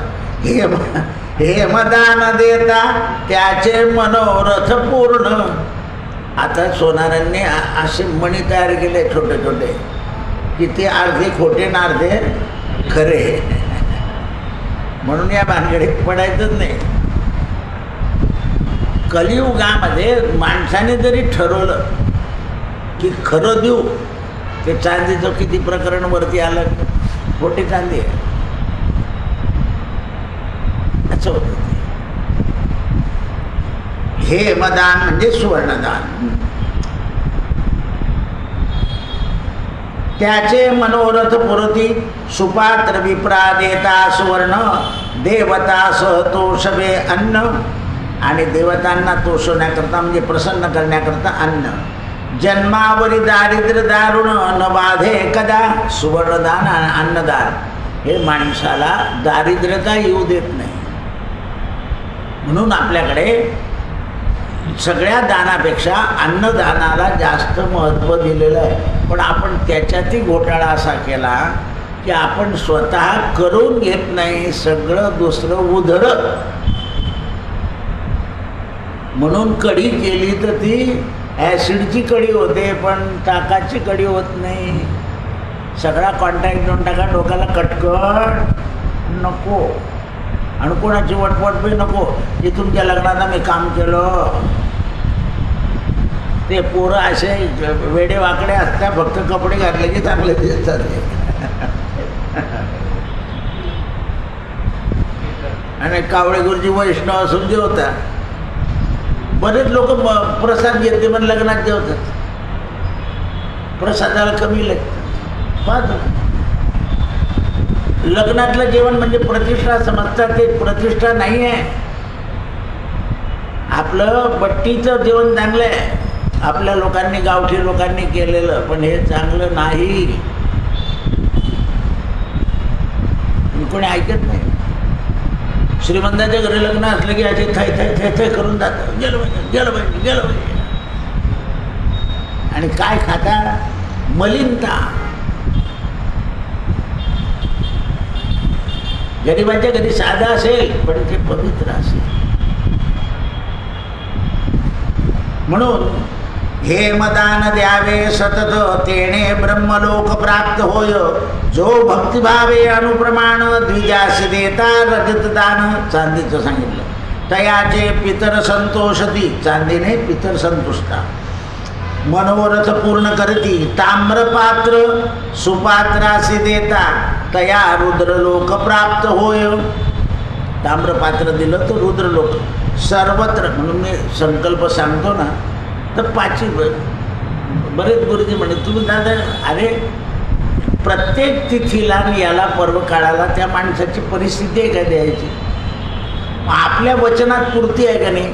हे मदान देता त्याचे मनोरथ पूर्ण. आता सोनारांनी असे मणी तयार केले छोटे छोटे की ते अर्धे खोटे ना अर्धे खरे. म्हणून या भानगडीत पडायचंच नाही. कलियुगामध्ये माणसाने जरी ठरवलं की खरं देऊ, ते चांदीचं किती प्रकरण वरती आलं, खोटी चांदी आहे असं होतं. हे मदान म्हणजे सुवर्णदान. त्याचे मनोरथ पुरती सुपात्र विप्रा देता सुवर्ण देवता सहतोषवे अन्न, आणि देवतांना तोषण्याकरता म्हणजे प्रसन्न करण्याकरता अन्न. जन्मावरी दारिद्र्य दारुण न बाधे कदा, सुवर्णदान आणि अन्नदान हे माणसाला दारिद्र्यता येऊ देत नाही. म्हणून आपल्याकडे सगळ्या दानापेक्षा अन्नदानाला जास्त महत्त्व दिलेलं आहे. पण आपण त्याच्यातही घोटाळा असा केला की आपण स्वतः करून घेत नाही, सगळं दुसरं उधळत. म्हणून कढी केली तर ती ॲसिडची कढी होते, पण ताकाची कढी होत नाही. सगळा कॉन्टॅक्ट देऊन टाका डोक्याला, कटकट नको आणि कोणाची वटवट बी नको. की तुमच्या लग्नात मी काम केलं, ते पोरं असे वेडे वाकडे असतात, फक्त कपडे घातले की चांगले दिसतात. आणि कावळे गुरुजी वैष्णव असून जे होता, बरेच लोक प्रसाद घेते पण लग्नात जेवतात, प्रसादाला कमी लागतात. पाहतो लग्नातलं जेवण म्हणजे प्रतिष्ठा समजतात, ते प्रतिष्ठा नाही आहे. आपलं बट्टीचं जेवण चांगलं आहे, आपल्या लोकांनी गावठी लोकांनी केलेलं, पण हे चांगलं नाही. कोणी ऐकत नाही. श्रीमंताच्या घरी लग्न असलं की असे थै थै थै थै करून जातं, गेलं पाहिजे गेलं पाहिजे गेलं पाहिजे. आणि काय खाता? मलिनता. गरिबाच्या घरी साधा असेल पण ते पवित्र असेल. म्हणून हे मदान द्यावे सतत, तेणे ब्रह्मलोक प्राप्त होय. जो भक्तिभावे अनुप्रमाण, द्विजास देता रजत दान. चांदीचं सांगितलं. तयाचे पितर संतोषती, चांदीने पितर संतुष्टा. मनोरथ पूर्ण करती, ताम्रपात्र सुपात्रासी देता. तया रुद्रलोक प्राप्त होय. ताम्रपात्र दिलं तर रुद्रलोक. सर्वत्र म्हणून मी संकल्प सांगतो ना, तर पाची बरेच गुरुजी म्हणे तुम्ही दादा, अरे प्रत्येक तिथीला आणि याला पर्व काळाला त्या माणसाची परिस्थिती आहे का द्यायची? आपल्या वचनात पूर्ती आहे का नाही?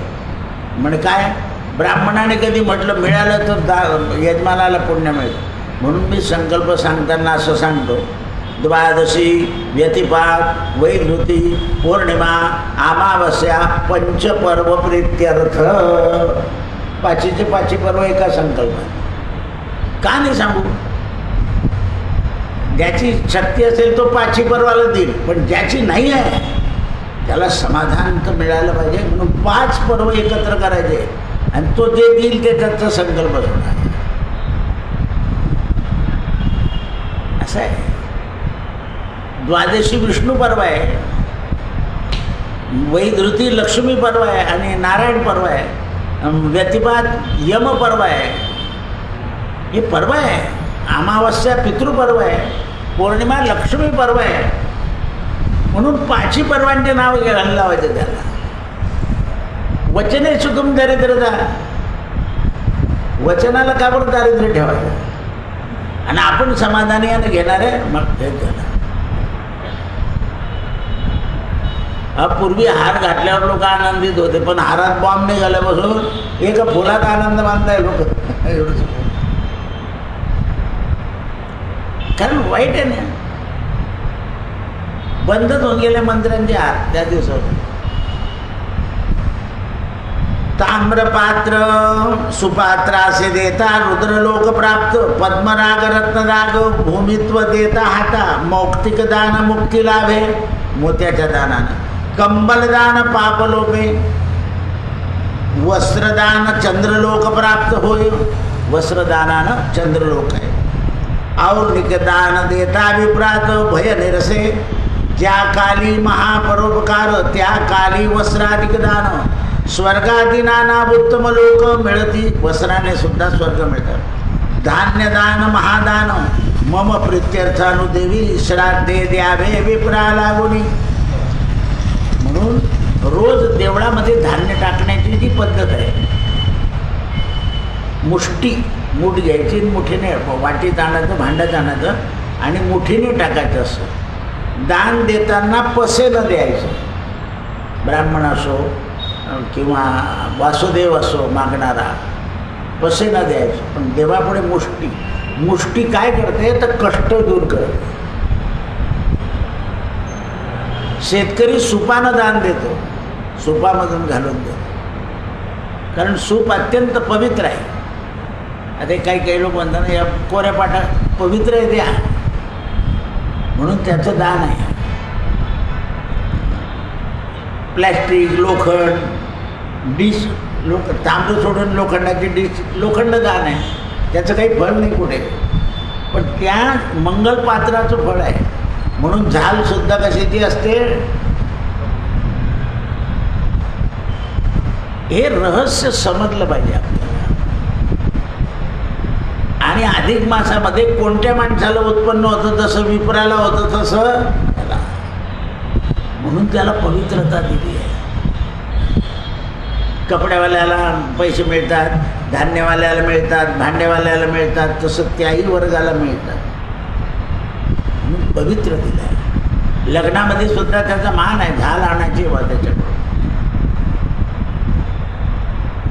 म्हणे काय ब्राह्मणाने कधी म्हटलं मिळालं तर यजमानाला पुण्य मिळेल. म्हणून मी संकल्प सांगताना असं सांगतो, द्वादशी, व्यतिपात, वैधृती, पौर्णिमा, अमावस्या, पंचपर्व प्रीत्यर्थ. पाचीचे पाची पर्व एका संकल्पात. का नाही सांगू? ज्याची शक्ती असेल तो पाची पर्वाला देईल, पण ज्याची नाही आहे त्याला समाधान तर मिळालं पाहिजे. म्हणून 5 पर्व एकत्र करायचे आणि तो जे देईल ते त्याचा संकल्प होणार. असं आहे. द्वादशी विष्णू पर्व आहे, वैधृती लक्ष्मी पर्व आहे आणि नारायण पर्व आहे, व्यतिपात यम पर्व आहे. हे पर्व आहे. अमावस्या पितृपर्व आहे, पौर्णिमा लक्ष्मी पर्व आहे. म्हणून 5 पर्वांचे नाव घ्यायला लावायचं त्याला. वचने सुखम दारिद्र्यता. वचनाला का बरं दारिद्र्य ठेवायचं? आणि आपण समाधानी यानं घेणार आहे, मग ते झालं. पूर्वी हार घातल्यावर लोक आनंदित होते, पण हारात बॉम्ब निघाल्यापासून एका फुलात आनंद मानताय लोक. एवढंच कारण वाईट आहे ना. बंदच होऊन गेले मंत्र्यांचे हात त्या दिवसावर. ताम्रपात्र सुपात्रासे देता रुद्रलोक प्राप्त. पद्मराग रत्नराग भूमित्व देता हाता. मौक्तिक दान मुक्ती लाभे, मोत्याच्या दानानं. कंबलदान पापलोपे. वस्त्रदान चंद्रलोक प्राप्त होय. वस्त्रदानानं चंद्रलोक आहे. और्णिकदान देता विप्रात भय निरसे. ज्या काली महापरोपकार त्या काली वस्त्राधिक दान. स्वर्गादी नाना उत्तम लोक मिळती. वस्त्राने सुद्धा स्वर्ग मिळतात. धान्यदान महादान मम प्रीत्यर्थानुदेवी. श्राद्धे द्यावे विप्रा लागुनी. म्हणून रोज देवळामध्ये धान्य टाकण्याची जी पद्धत आहे, मुष्टी मूठ घ्यायची, मुठीने वाटीत आणायचं, भांड्यात आणायचं आणि मुठीने टाकायचं असं. दान देताना पसेनं द्यायचं. ब्राह्मण असो किंवा वासुदेव असो मागणारा, पसेनं द्यायचं. पण देवापुढे मुष्टी. मुष्टी काय करते तर कष्ट दूर करते. शेतकरी सुपानं दान देतो, सुपामधून घालून देतो, कारण सूप अत्यंत पवित्र आहे. आता काही लोक म्हणतात ना, या कोऱ्या पाटा पवित्र आहे द्या, म्हणून त्याचं दान आहे. प्लॅस्टिक, लोखंड, डिश, तांबं सोडून लोखंडाची डिश, लोखंड दान आहे, त्याचं काही फळ नाही कुठे. पण त्या मंगलपात्राचं फळ आहे. म्हणून झालसुद्धा कशाची असते, हे रहस्य समजलं पाहिजे आपल्याला. आणि अधिक मासामध्ये कोणत्या माणसाला उत्पन्न होतं, जसं विप्राला होतं तसं त्याला, म्हणून त्याला पवित्रता दिली आहे. कपड्यावाल्याला पैसे मिळतात, धान्यवाल्याला मिळतात, भांडेवाल्याला मिळतात, तसं त्याही वर्गाला मिळतात, म्हणून पवित्र दिलं आहे. लग्नामध्ये सुद्धा त्याचा मान आहे. झाल आणायची वा त्याच्याकडे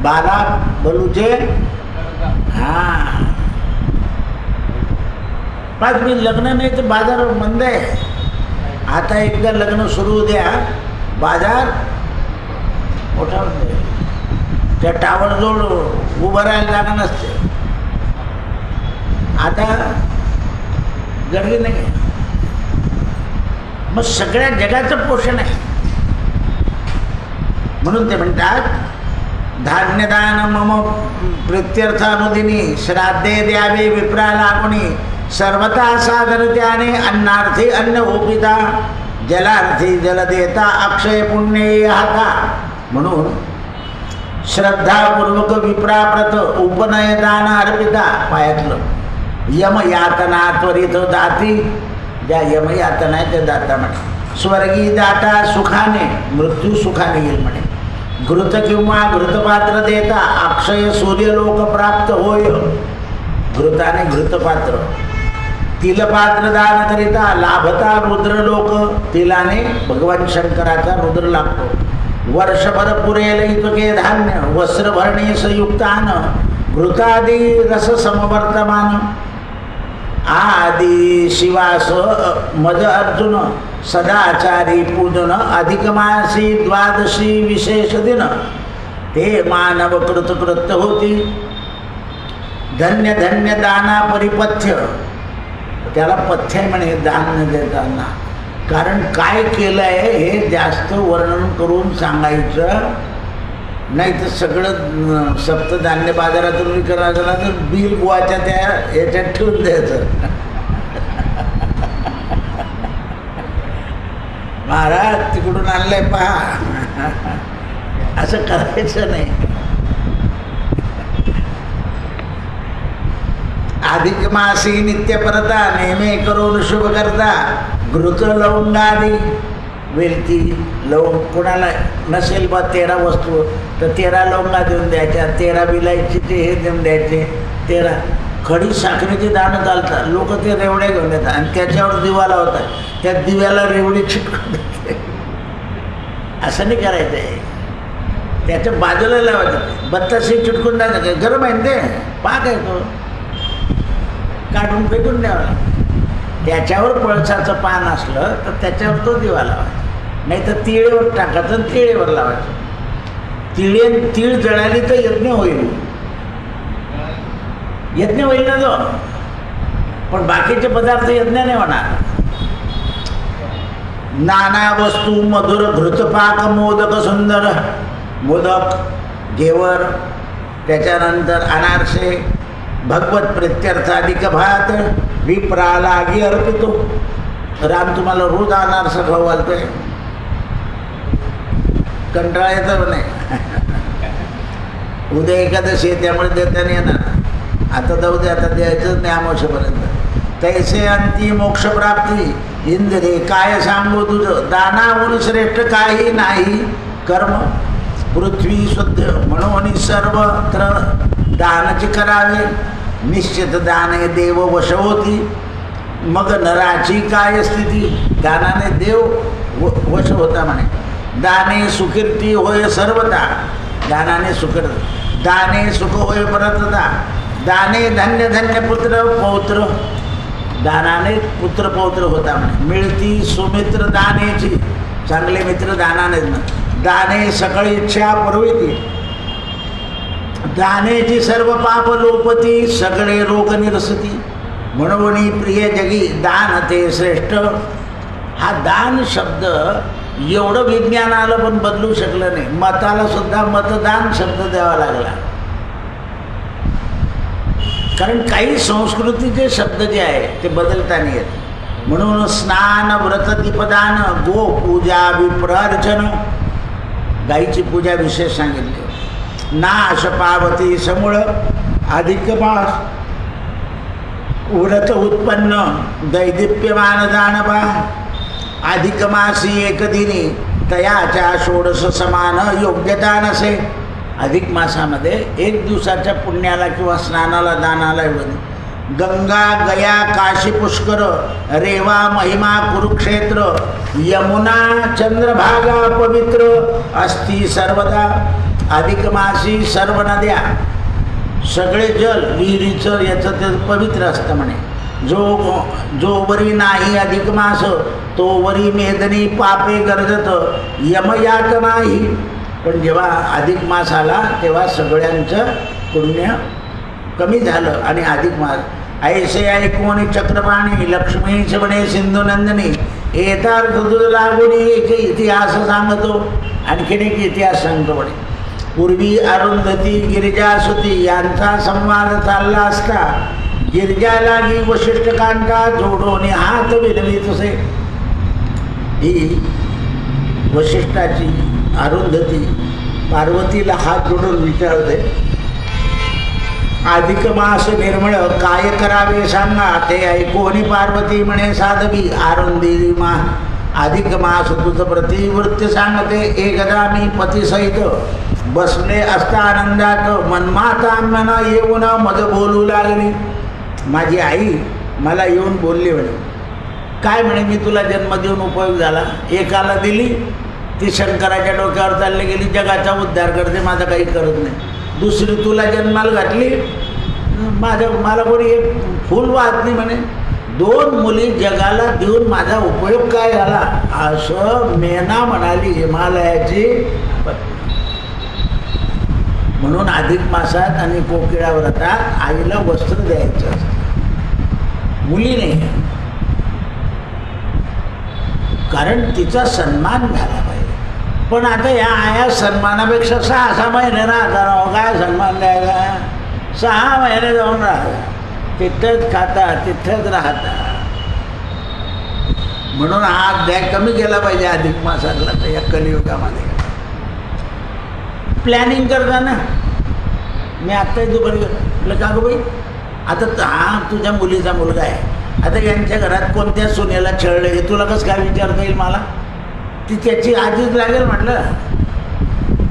12 बलूचे, हां 5 मी लग्न नाही तर बाजार मंद आहे. आता एकदा लग्न सुरू होऊ द्या, बाजार मोठा होते. त्या टावरजवळ उभं राहायला जागा नसते. आता गर्दी नाही. मग सगळ्या जगाचं पोषण आहे. म्हणून ते म्हणतात, धान्यदान मम प्रीत्यर्थानुदिनी, श्राद्धे द्यावे विप्राला कोणी, सर्वता साधन त्याने, अन्नार्थी अन्न ओपिता, जलार्थी जल देता, अक्षय पुण्य हाता. म्हणून श्रद्धापूर्वक विप्राप्रत उपनयदान अर्पिता. पायातलं यमयातना त्वरित दाती, ज्या यमयातना आहे ते दाता म्हणे. स्वर्गी दाता सुखाने, मृत्यू सुखाने येईल म्हणे. घृत किंवा घृतपात्र देता, अक्षय सूर्यलोक प्राप्त होय. घृताने घृतपात्र. तिलपात्र दान करिता, लाभता रुद्रलोक. तिलाने भगवान शंकराचा रुद्र लागतो. वर्षभर पुरेल इतके धान्य, वस्त्रभरणी संयुक्तान, घृतादी रस समवर्तमान. आदि शिवास मज अर्जुन, सदाचारी पूजन, अधिकमासी द्वादशी विशेष दिन, ते मानव कृतकृत्य होती. धन्य धन्य दाना परिपथ्य. त्याला पथ्य म्हणे दान देताना. कारण काय केलं आहे हे जास्त वर्णन करून सांगायचं नाही, तर सगळं सप्तधान्य बाजारातून विकायला गेला तर बिल गोवाच्या त्या याच्यात ठेवून द्यायचं. महाराज तिकडून आणलंय पहा, असं करायचं नाही. अधिक मासी नित्यपरता, नेहमी करून शुभ करता. घृत लवंगादी, वेलची लवंग, कोणाला नसेल बा 13 वस्तू तर 13 लवंगा देऊन द्यायच्या, 13 विलायचीचे हे देऊन द्यायचे, 13 खडी साखरेची दाणं चालतात. लोक ते रेवड्या घेऊन येतात आणि त्याच्यावर दिवा लावतात. त्या दिव्याला रेवडी चिटकून देते. असं नाही करायचं आहे. त्याच्या बाजूला लावायचं, बत्ताशी चिटकून द्यायचं. गरम आहे ते, पाक आहे तो, काढून फेकून द्यावा. त्याच्यावर पळसाचं पान असलं तर त्याच्यावर तो दिवा लावायचा, नाही तर तिळेवर टाकायचं आणि तिळेवर लावायचं. तीळ जळाली तर यज्ञ होईल, यज्ञ होईल ना जो. पण बाकीचे पदार्थ यज्ञ नाही होणार. नाना वस्तू मधुर घृतपाक, मोदक सुंदर, मोदक, घेवर, त्याच्यानंतर अनारसे, भगवत प्रित्यर्थाधिक भात, विप्रालागी अर्पितो. राम तुम्हाला रोज अनारसा खाऊ घालतोय, कंटाळा येतं नाही. उद्या एकादशी आहे त्यामुळे देता नाही येणार. आता जाऊ दे, आता द्यायचंच नाही अमावस्येपर्यंत. तैसे अंती मोक्षप्राप्ती, इंद्रे काय सांगू तुझं, दानाहून श्रेष्ठ काही नाही कर्म. पृथ्वी शुद्ध म्हणून सर्वत्र दानच करावे. निश्चित दाने देव वश होती. मग नराची काय स्थिती. दानाने देव वश होता म्हणे. दाने सुकीर्ती होय सर्वता. दानाने सुकीर्त. दाने सुख होय परतता. दाने धन्य धन्य पुत्र पौत्र. दानाने पुत्र पौत्र होता म्हणे. मिळती सुमित्र दानेची. चांगले मित्र दानाने. दाने सकळ इच्छा पुरविती. दानेची सर्व पाप लोपती. सगळे रोग निरसती. म्हणून प्रिय जगी दान ते श्रेष्ठ. हा दान शब्द एवढं विज्ञान आलं पण बदलू शकलं नाही. मताला सुद्धा मतदान शब्द द्यावा लागला. कारण काही संस्कृतीचे शब्द जे आहे ते बदलता नाही येत. म्हणून स्नान व्रत दीपदान गो पूजा विप्रार्चन. गाईची पूजा विशेष सांगितली. नाश पावती समूळ अधिक मास. व्रत उत्पन्न दैदिप्यमान दानवा. अधिक मासी एक दिनी तयाच्या षोडश समान योग्यता नसे. अधिक मासामध्ये एक दिवसाच्या पुण्याला किंवा स्नानाला दानाला गंगा गया काशी पुष्कर रेवा महिमा कुरुक्षेत्र यमुना चंद्रभागा पवित्र अस्ति सर्वदा. अधिक मासी सर्व नद्या सगळे जल विहिरीचं याचं ते पवित्र असतं म्हणे. जो वरी नाही अधिक मास तो वरी मेदनी पापे गर्जत यमयात नाही. पण जेव्हा अधिक मास आला तेव्हा सगळ्यांचं पुण्य कमी झालं. आणि अधिक मास ऐसे ऐकून चक्रपाणी लक्ष्मी म्हणे सिंधू नंदिनी. येतार्थ तुझ लागून एक इतिहास सांगतो. आणखीन एक इतिहास सांगतो म्हणे. पूर्वी अरुंधती गिरिजासुती यांचा संवाद चालला असता गिरिजा लागी वशिष्ठ कांता जोडोने हात विनवी तुसे. ही वशिष्ठाची अरुंधती पार्वतीला हात जोडून विचारते, अधिक मास निर्मळ काय करावे सांगा. ते ऐकून पार्वती म्हणे साधवी अरुंधी मा. अधिक मास तुझ प्रतिवृत्ती सांगते. एकदा मी पतीसहित बसले असता आनंदात मनमाता मना येऊन मज बोलू लागली. माझी आई मला येऊन बोलली म्हणे. काय म्हणे, मी तुला जन्म देऊन उपयोग झाला. एकाला दिली ती शंकराच्या डोक्यावर चालली गेली, जगाचा उद्धार करते, माझा काही करत नाही. दुसरी तुला जन्माला घातली, मला कोणी एक फूल वाहत नाही म्हणे. दोन मुली जगाला देऊन माझा उपयोग काय झाला, असं मेना म्हणाली हिमालयाची. म्हणून अधिक मासात आणि कोकिळा व्रतात आईला वस्त्र द्यायचं असतं, मुलीने, कारण तिचा सन्मान झाला पाहिजे. पण आता या आया सन्मानापेक्षा 6 महिने राहता, काय सन्मान द्यायचा. 6 महिने जाऊन राहता, तिथंच खाता, तिथंच राहता. म्हणून हा अध्याय कमी केला पाहिजे अधिक मासातला तर या कलियुगामध्ये. प्लॅनिंग करताना मी आत्ताही दुपारी म्हटलं का गं बाई, आता हा तुझ्या मुलीचा मुलगा आहे, आता यांच्या घरात कोणत्या सोन्याला छळलं हे तुला कसं काय विचारता येईल मला. ती त्याची आजीच लागेल. म्हटलं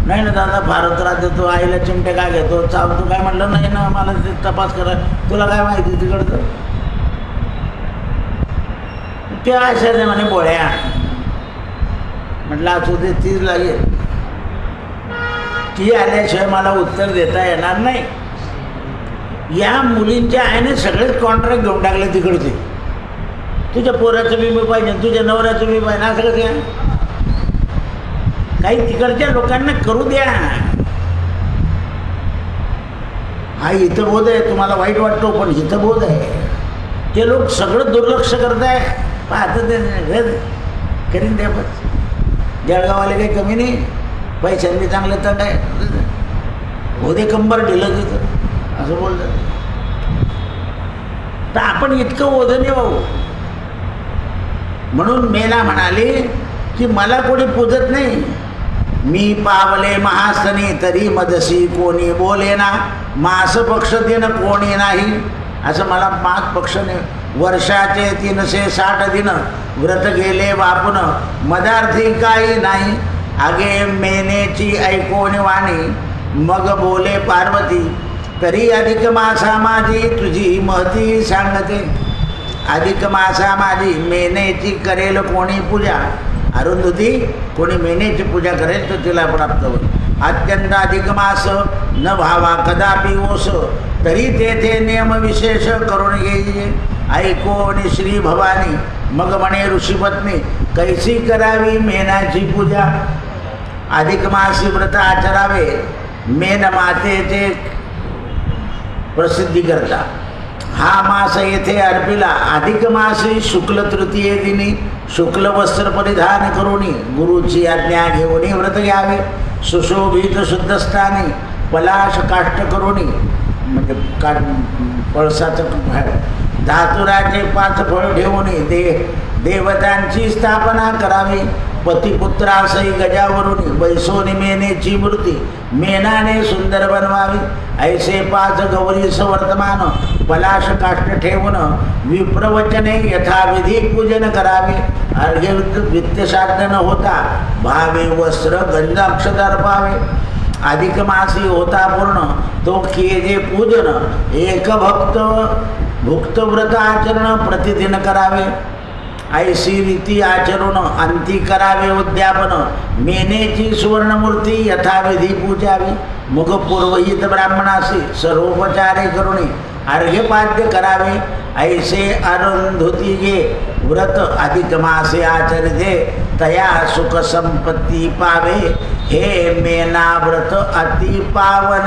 नाही ना दादा, फार त्रास देतो, आईला चिमटे काय घेतो, चावतो काय. म्हटलं नाही ना, मला ते तपास करा, तुला काय माहिती तिकडचं. ते अशाच आहे म्हणे बोळ्या. म्हटलं असू दे, तीच लागेल. ती आल्याशिवाय मला उत्तर देता येणार नाही. या मुलींच्या आईने सगळेच कॉन्ट्रॅक्ट घेऊन टाकले तिकडचे. तुझ्या पोराचं बी पाहिजे, तुझ्या नवऱ्याचं बी पाहिजे, असं कसं काही तिकडच्या लोकांना करू द्या. हा हितबोध आहे, तुम्हाला वाईट वाटतो पण हितबोध आहे. ते लोक सगळं दुर्लक्ष करत आहे. पाहतं ते करीन द्या. बस जळगाववाले काही कमी नाही, पैशांनी चांगले तर काय होते, कंबर ढिलं तिथं असं बोलतात. तर आपण इतकं ओझं वाहू. म्हणून मेना म्हणाली की मला कोणी पूजत नाही. मी पावले महासनी तरी मदसी कोणी बोलेना. मास पक्ष दिन कोणी नाही. असं मला 5 पक्ष नाही. वर्षाचे 360 दिन व्रत गेले वापून मदार्थी काही नाही. आगे मेनेची ऐकोनी वाणी मग बोले पार्वती, तरी अधिक मासा माझी तुझी महती सांगते. अधिक मासा माझी मेनेची करेल कोणी पूजा. अरुंधती, कोणी मेनेची पूजा करेल तर तिला प्राप्त होईल. अत्यंत अधिक मास न भावा कदापि ओस, तरी तेथे नियम विशेष करून घेईये. ऐकोनी श्री भवानी मग म्हणे ऋषीपत्नी, कैसी करावी मेनाची पूजा. अधिक मासी व्रत आचरावे मेन मातेचे प्रसिद्धी करता. हा मास येथे अर्पिला. अधिक मासी शुक्ल तृतीये दिनी शुक्ल वस्त्र परिधान करून गुरुची आज्ञा घेऊन व्रत घ्यावे. सुशोभित शुद्धस्थानी पलाश काष्ट करून, म्हणजे पळसाचं धातुराचे 5 फळ ठेवून देवतांची स्थापना करावी. पतिपुत्रासही गजावरून बैसोनी मेनेची मूर्ती मेनाने सुंदर बनवावी. ऐसे 5 गौरीस वर्तमान पलाश काष्ट ठेवून विप्रवचने यथाविधी पूजन करावे. अर्घ्य वित्तसाध्य न होता भावे वस्त्र गंधाक्षत अर्पावे. अधिक मासी होता पूर्ण तो किये पूजन एक भुक्त व्रत आचरण प्रतिदिन करावे. ऐसी रीती आचरून अंती करावे उद्यापन. मेनेची सुवर्णमूर्ती यथाविधी पूजावी. मग पुरोहित ब्राह्मणासी सर्वोपचारे करून अर्घ्यपाद्य करावे. ऐसे अरुंधती गे व्रत अधिक मासे आचरिते तया सुख संपत्ती पावे. हे मेना व्रत अति पावन.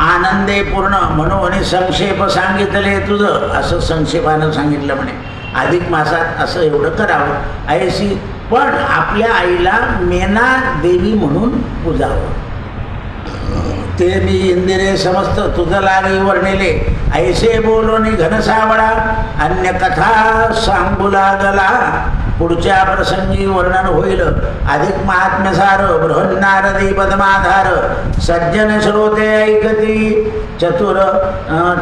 आनंदे पूर्ण म्हणून संक्षेप सांगितले तुझं, असं संक्षेपानं सांगितलं म्हणे. अधिक मासात असं एवढं करावं. ऐशी पण आपल्या आईला मेना देवी म्हणून पूजावं. ते मी इंदिरे समस्त तुझं लागी वर्णिले. ऐसे बोलोनी घनसावळा अन्य कथा सांगू लागला. पुढच्या प्रसंगी वर्णन होईल. अधिक महात्म्यसार बृहन्नारदी पद्माधार सज्जन श्रोते ऐकती.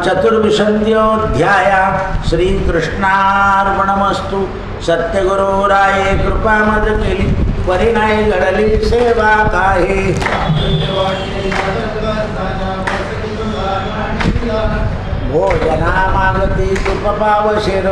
चतुर्विंशत्योऽध्याया श्रीकृष्णार्पणमस्तु. सत्यगुरुराये कृपा मद केली परिणाय घडली सेवा काही. भोजना मागती तुप पावशेर